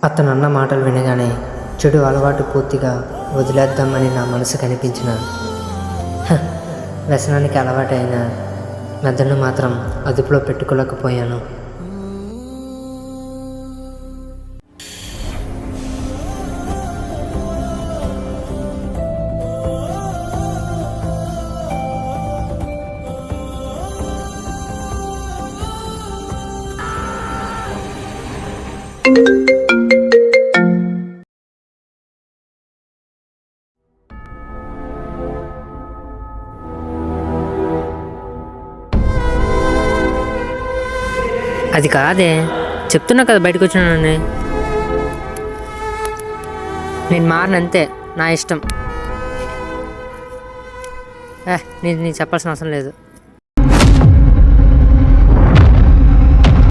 అతను అన్న మాటలు వినగానే చెడు అలవాటు పూర్తిగా వదిలేద్దామని నా మనసు కనిపించిన వ్యసనానికి అలవాటైన మెదడును మాత్రం అదుపులో పెట్టుకోలేకపోయాను. అది కాదే, చెప్తున్నా కదా బయటకు వచ్చినానని. నేను మారినంతే, నా ఇష్టం. నీ చెప్పాల్సిన అవసరం లేదు.